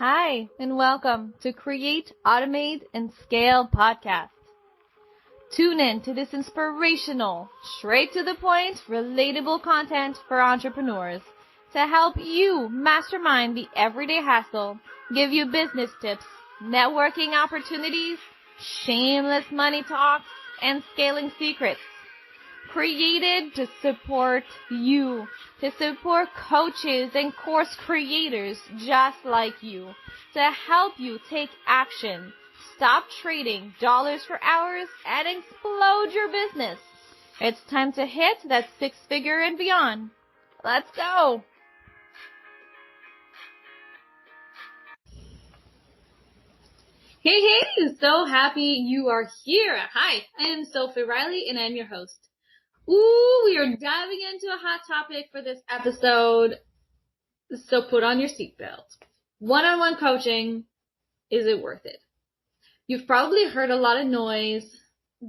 Hi, and welcome to Create, Automate, and Scale podcast. Tune in to this inspirational, straight to the point, relatable content for entrepreneurs to help you mastermind the everyday hassle, give you business tips, networking opportunities, shameless money talks, and scaling secrets. Created to support you, to support coaches and course creators just like you, to help you take action, stop trading dollars for hours, and explode your business. It's time to hit that six-figure and beyond. Let's go! Hey, so happy you are here. Hi, I am Sophie Riley, and I'm your host. We are diving into a hot topic for this episode, so put on your seatbelt. One-on-one coaching, is it worth it? You've probably heard a lot of noise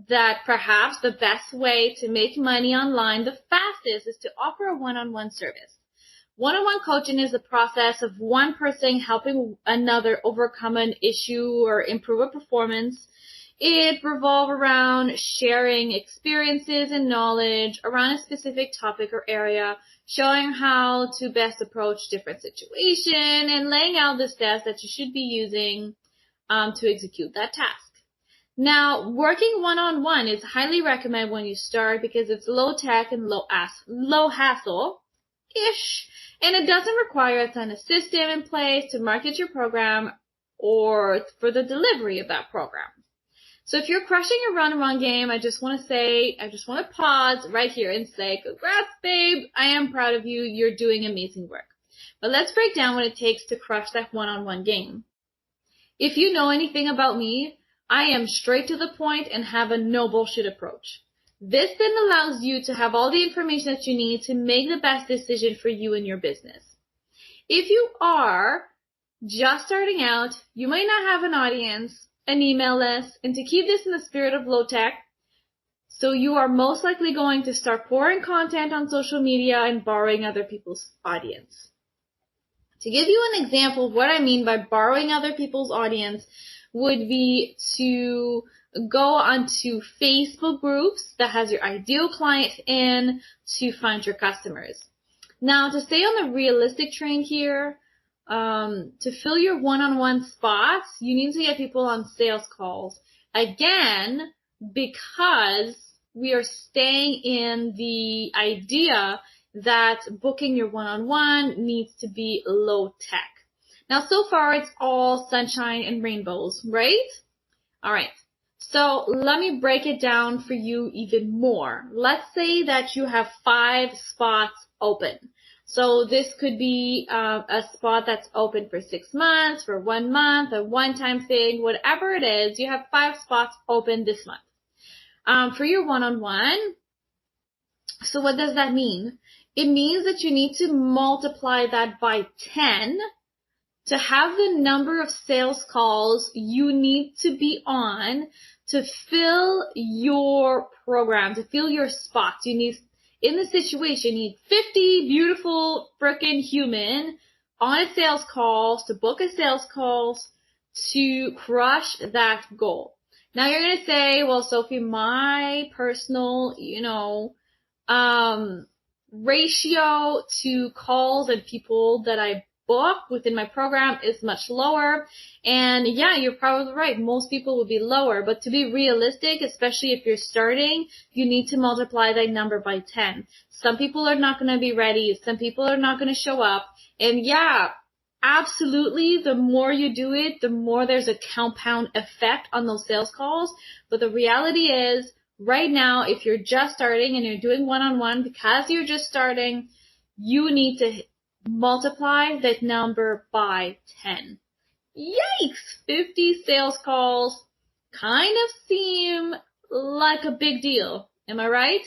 that perhaps the best way to make money online the fastest is to offer a one-on-one service. One-on-one coaching is the process of one person helping another overcome an issue or improve a performance. It revolves around sharing experiences and knowledge around a specific topic or area, showing how to best approach different situations, and laying out the steps that you should be using to execute that task. Now, working one-on-one is highly recommended when you start because it's low tech and low hassle-ish, and it doesn't require a ton of system in place to market your program or for the delivery of that program. So if you're crushing your run-on-one game, I just want to pause right here and say, congrats, babe. I am proud of you. You're doing amazing work. But let's break down what it takes to crush that one-on-one game. If you know anything about me, I am straight to the point and have a no bullshit approach. This then allows you to have all the information that you need to make the best decision for you and your business. If you are just starting out, you might not have an audience, an email list, and to keep this in the spirit of low tech, so you are most likely going to start pouring content on social media and borrowing other people's audience. To give you an example of what I mean by borrowing other people's audience would be to go onto Facebook groups that has your ideal client in to find your customers. Now, to stay on the realistic train here, to fill your one-on-one spots, you need to get people on sales calls. Again, because we are staying in the idea that booking your one-on-one needs to be low tech. Now, so far, it's all sunshine and rainbows, right? All right. So let me break it down for you even more. Let's say that you have 5 spots open. So this could be a spot that's open for 6 months, for 1 month, a one-time thing, whatever it is. You have 5 spots open this month for your one-on-one. So what does that mean? It means that you need to multiply that by 10 to have the number of sales calls you need to be on to fill your program, to fill your spots. You need, in the situation, you need 50 beautiful frickin' human on a sales calls to book a sales calls to crush that goal. Now you're going to say, well, Sophie, my personal, ratio to calls and people that I book within my program is much lower. And yeah, you're probably right. Most people will be lower, but to be realistic, especially if you're starting, you need to multiply that number by 10. Some people are not going to be ready. Some people are not going to show up. And yeah, absolutely, the more you do it, the more there's a compound effect on those sales calls. But the reality is, right now, if you're just starting and you're doing one-on-one, because you're just starting, you need to multiply that number by 10. Yikes! 50 sales calls kind of seem like a big deal. Am I right?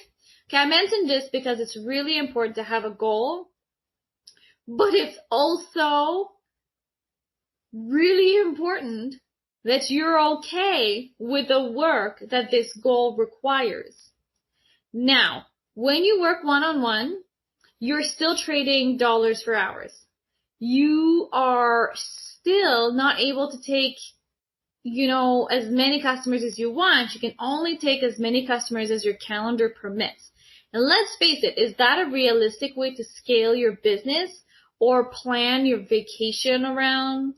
Okay, I mentioned this because it's really important to have a goal, but it's also really important that you're okay with the work that this goal requires. Now, when you work one-on-one, you're still trading dollars for hours. you are still not able to take, as many customers as you want. You can only take as many customers as your calendar permits. And let's face it, is that a realistic way to scale your business or plan your vacation around?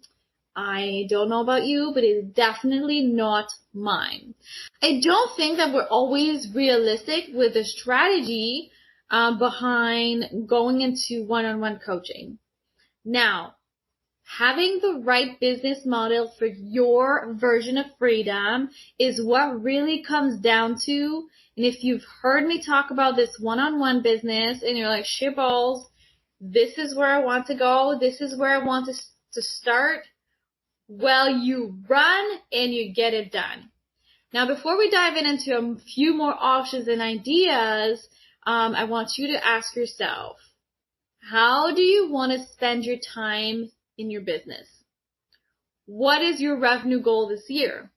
I don't know about you, but it's definitely not mine. I don't think that we're always realistic with the strategy behind going into one-on-one coaching. Now, having the right business model for your version of freedom is what really comes down to. And if you've heard me talk about this one-on-one business and you're like, shit balls, this is where I want to go, this is where I want to start, well, you run and you get it done. Now, before we dive into a few more options and ideas, I want you to ask yourself, how do you want to spend your time in your business? What is your revenue goal this year?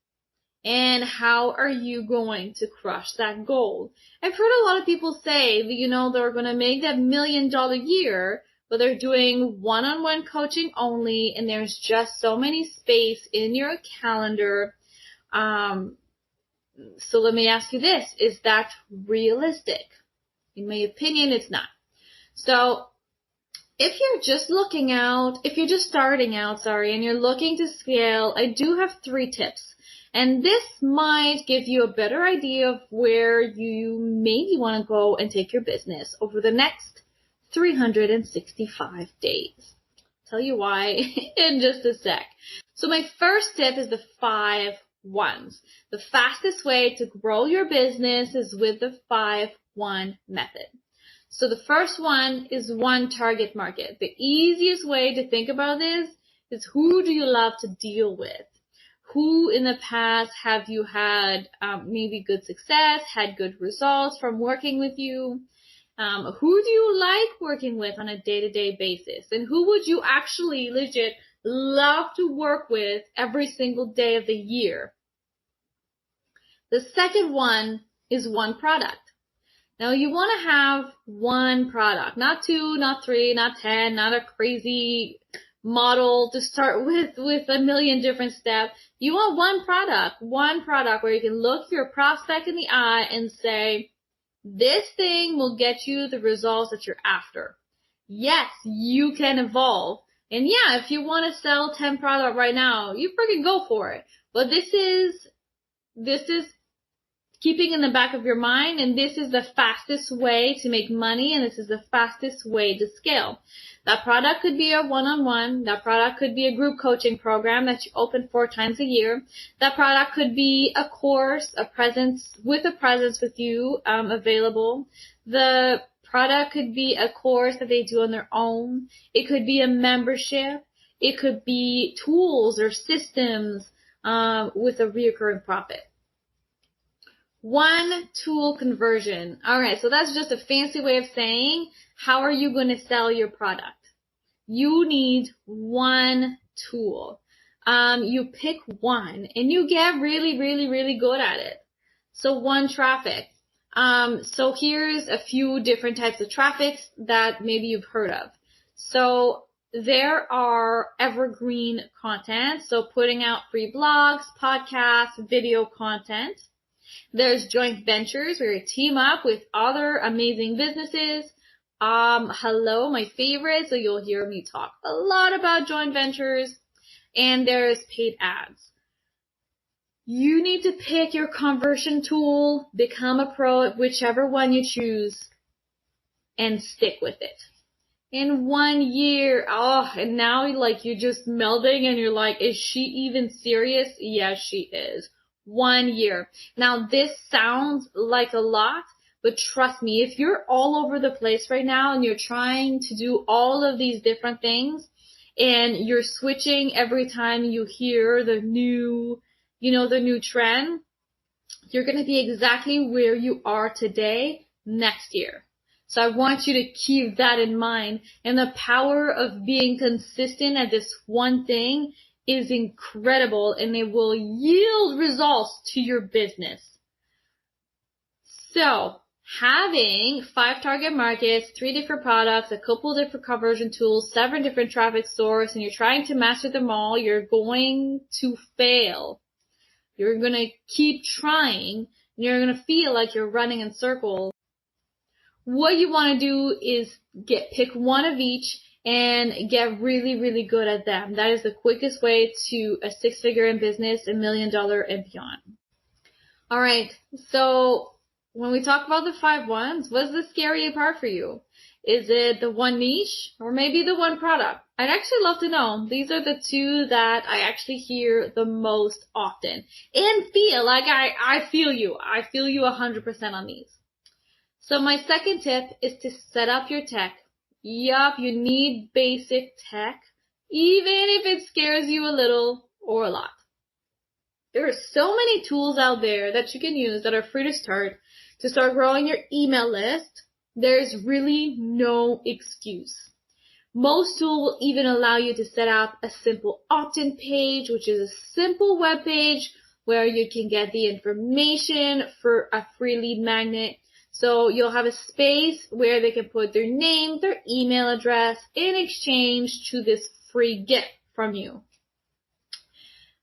And how are you going to crush that goal? I've heard a lot of people say that, they're going to make that $1 million year, but they're doing one-on-one coaching only, and there's just so many space in your calendar. So let me ask you this. Is that realistic? In my opinion, it's not. So if you're just starting out, and you're looking to scale, I do have 3 tips. And this might give you a better idea of where you maybe want to go and take your business over the next 365 days. I'll tell you why in just a sec. So my first tip is the 5 1s. The fastest way to grow your business is with the 5-1 method. So the first one is one target market. The easiest way to think about this is, who do you love to deal with? Who in the past have you had maybe good success, had good results from working with you? Who do you like working with on a day-to-day basis? And who would you actually legit love to work with every single day of the year? The second one is one product. Now, you want to have one product, not 2, not 3, not 10, not a crazy model to start with a million different steps. You want one product where you can look your prospect in the eye and say, this thing will get you the results that you're after. Yes, you can evolve. And yeah, if you want to sell 10 products right now, you freaking go for it. But this is keeping in the back of your mind, and this is the fastest way to make money, and this is the fastest way to scale. That product could be a one-on-one. That product could be a group coaching program that you open 4 times a year. That product could be a course, a presence with you available. The product could be a course that they do on their own. It could be a membership. It could be tools or systems with a recurring profit. One tool conversion. All right, so that's just a fancy way of saying, how are you going to sell your product? You need one tool. You pick one and you get really, really, really good at it. So one, traffic. So here's a few different types of traffic that maybe you've heard of. So there are evergreen content. So putting out free blogs, podcasts, video content. There's joint ventures where you team up with other amazing businesses. Hello, my favorite. So you'll hear me talk a lot about joint ventures. And there's paid ads. You need to pick your conversion tool, become a pro at whichever one you choose, and stick with it. In 1 year, and now you're just melding and you're like, is she even serious? Yes, she is. 1 year. Now this sounds like a lot, but trust me, if you're all over the place right now and you're trying to do all of these different things and you're switching every time you hear the new trend, you're going to be exactly where you are today next year. So I want you to keep that in mind. And the power of being consistent at this one thing is incredible, and it will yield results to your business. So, having 5 target markets, 3 different products, a couple different conversion tools, 7 different traffic sources, and you're trying to master them all, you're going to fail. You're going to keep trying, and you're going to feel like you're running in circles. What you want to do is pick one of each and get really, really good at them. That is the quickest way to a 6-figure in business, $1 million and beyond. All right. So when we talk about the 5 ones, what's the scary part for you? Is it the one niche or maybe the one product? I'd actually love to know. These are the 2 that I actually hear the most often and feel like I feel you. I feel you 100% on these. So my second tip is to set up your tech. Yup, you need basic tech, even if it scares you a little or a lot. There are so many tools out there that you can use that are free to start growing your email list. There's really no excuse. Most tools will even allow you to set up a simple opt-in page, which is a simple web page where you can get the information for a free lead magnet. So you'll have a space where they can put their name, their email address in exchange to this free gift from you.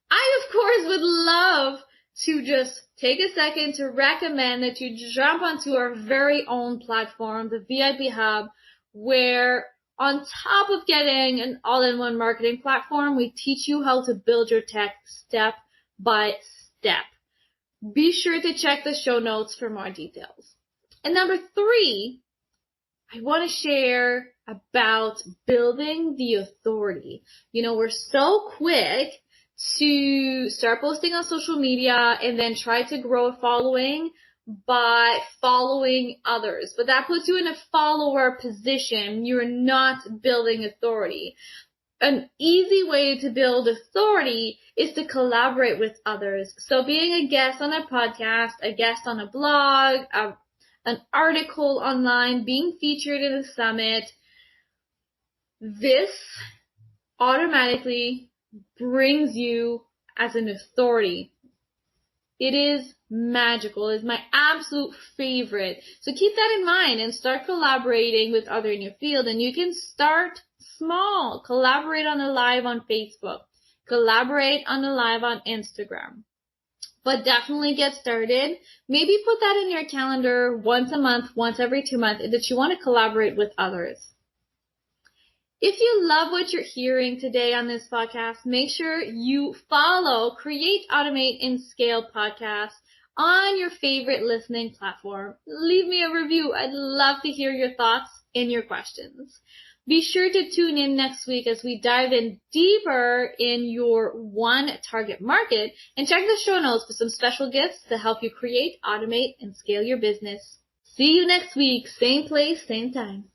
I, of course, would love to just take a second to recommend that you jump onto our very own platform, the VIP Hub, where on top of getting an all-in-one marketing platform, we teach you how to build your tech step by step. Be sure to check the show notes for more details. And number 3, I want to share about building the authority. You know, we're so quick to start posting on social media and then try to grow a following by following others. But that puts you in a follower position. You're not building authority. An easy way to build authority is to collaborate with others. So being a guest on a podcast, a guest on a blog, an article online, being featured in a summit, this automatically brings you as an authority. It is magical. It's my absolute favorite. So keep that in mind and start collaborating with others in your field. And you can start small. Collaborate on a live on Facebook. Collaborate on a live on Instagram. But definitely get started. Maybe put that in your calendar once a month, once every 2 months, that you want to collaborate with others. If you love what you're hearing today on this podcast, make sure you follow Create, Automate, and Scale podcast on your favorite listening platform. Leave me a review. I'd love to hear your thoughts and your questions. Be sure to tune in next week as we dive in deeper in your one target market, and check the show notes for some special gifts to help you create, automate, and scale your business. See you next week. Same place, same time.